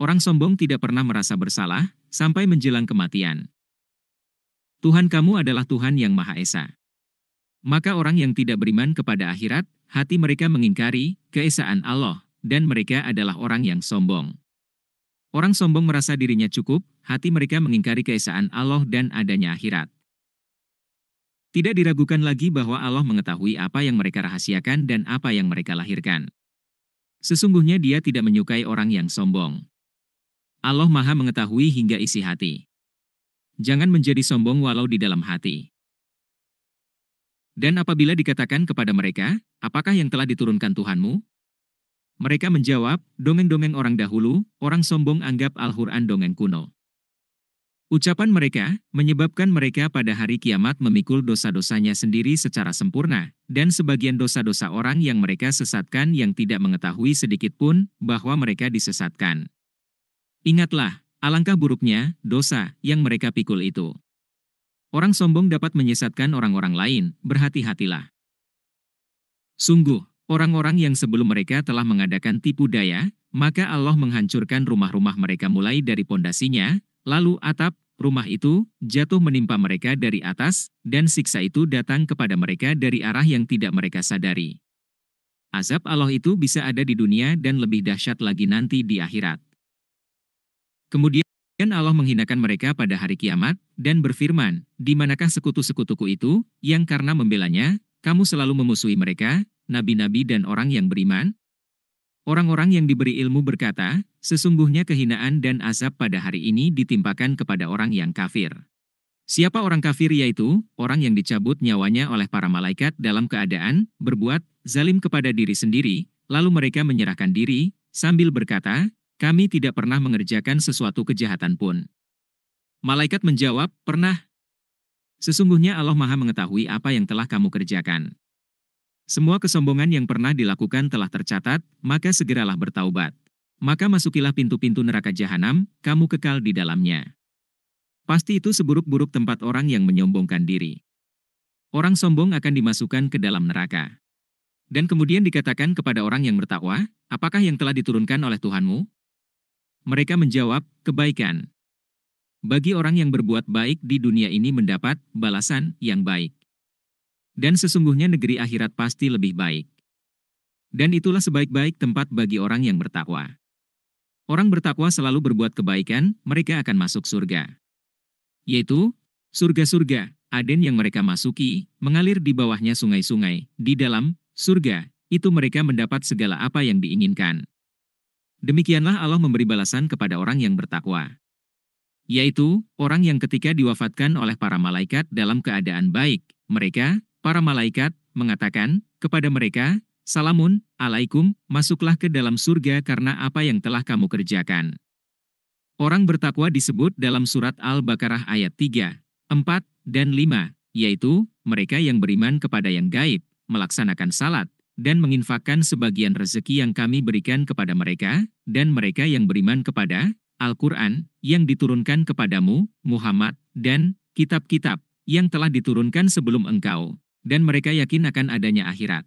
Orang sombong tidak pernah merasa bersalah sampai menjelang kematian. Tuhan kamu adalah Tuhan yang Maha Esa. Maka orang yang tidak beriman kepada akhirat, hati mereka mengingkari keesaan Allah, dan mereka adalah orang yang sombong. Orang sombong merasa dirinya cukup, hati mereka mengingkari keesaan Allah dan adanya akhirat. Tidak diragukan lagi bahwa Allah mengetahui apa yang mereka rahasiakan dan apa yang mereka lahirkan. Sesungguhnya Dia tidak menyukai orang yang sombong. Allah Maha mengetahui hingga isi hati. Jangan menjadi sombong walau di dalam hati. Dan apabila dikatakan kepada mereka, apakah yang telah diturunkan Tuhanmu? Mereka menjawab, dongeng-dongeng orang dahulu, orang sombong anggap Al-Quran dongeng kuno. Ucapan mereka menyebabkan mereka pada hari kiamat memikul dosa-dosanya sendiri secara sempurna, dan sebagian dosa-dosa orang yang mereka sesatkan yang tidak mengetahui sedikit pun bahwa mereka disesatkan. Ingatlah, alangkah buruknya dosa yang mereka pikul itu. Orang sombong dapat menyesatkan orang-orang lain, berhati-hatilah. Sungguh, orang-orang yang sebelum mereka telah mengadakan tipu daya, maka Allah menghancurkan rumah-rumah mereka mulai dari pondasinya, lalu atap rumah itu jatuh menimpa mereka dari atas, dan siksa itu datang kepada mereka dari arah yang tidak mereka sadari. Azab Allah itu bisa ada di dunia dan lebih dahsyat lagi nanti di akhirat. Kemudian Allah menghinakan mereka pada hari kiamat, dan berfirman, di manakah sekutu-sekutuku itu, yang karena membelanya, kamu selalu memusuhi mereka, nabi-nabi dan orang yang beriman? Orang-orang yang diberi ilmu berkata, sesungguhnya kehinaan dan azab pada hari ini ditimpakan kepada orang yang kafir. Siapa orang kafir yaitu, orang yang dicabut nyawanya oleh para malaikat dalam keadaan, berbuat, zalim kepada diri sendiri, lalu mereka menyerahkan diri, sambil berkata, kami tidak pernah mengerjakan sesuatu kejahatan pun. Malaikat menjawab, pernah. Sesungguhnya Allah Maha mengetahui apa yang telah kamu kerjakan. Semua kesombongan yang pernah dilakukan telah tercatat, maka segeralah bertaubat. Maka masukilah pintu-pintu neraka jahanam, kamu kekal di dalamnya. Pasti itu seburuk-buruk tempat orang yang menyombongkan diri. Orang sombong akan dimasukkan ke dalam neraka. Dan kemudian dikatakan kepada orang yang bertakwa, apakah yang telah diturunkan oleh Tuhanmu? Mereka menjawab, kebaikan. Bagi orang yang berbuat baik di dunia ini mendapat balasan yang baik. Dan sesungguhnya negeri akhirat pasti lebih baik. Dan itulah sebaik-baik tempat bagi orang yang bertakwa. Orang bertakwa selalu berbuat kebaikan, mereka akan masuk surga. Yaitu, surga-surga, Aden yang mereka masuki, mengalir di bawahnya sungai-sungai, di dalam surga, itu mereka mendapat segala apa yang diinginkan. Demikianlah Allah memberi balasan kepada orang yang bertakwa. Yaitu, orang yang ketika diwafatkan oleh para malaikat dalam keadaan baik, mereka, para malaikat, mengatakan kepada mereka, Salamun, alaikum, masuklah ke dalam surga karena apa yang telah kamu kerjakan. Orang bertakwa disebut dalam surat Al-Baqarah ayat 3, 4, dan 5, yaitu, mereka yang beriman kepada yang gaib, melaksanakan salat, dan menginfakkan sebagian rezeki yang kami berikan kepada mereka, dan mereka yang beriman kepada Al-Quran, yang diturunkan kepadamu, Muhammad, dan kitab-kitab, yang telah diturunkan sebelum engkau, dan mereka yakin akan adanya akhirat.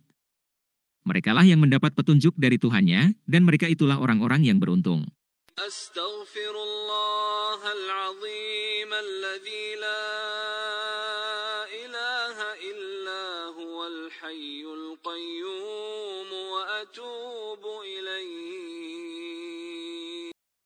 Merekalah yang mendapat petunjuk dari Tuhannya, dan mereka itulah orang-orang yang beruntung. أستغفر الله العظيم الذي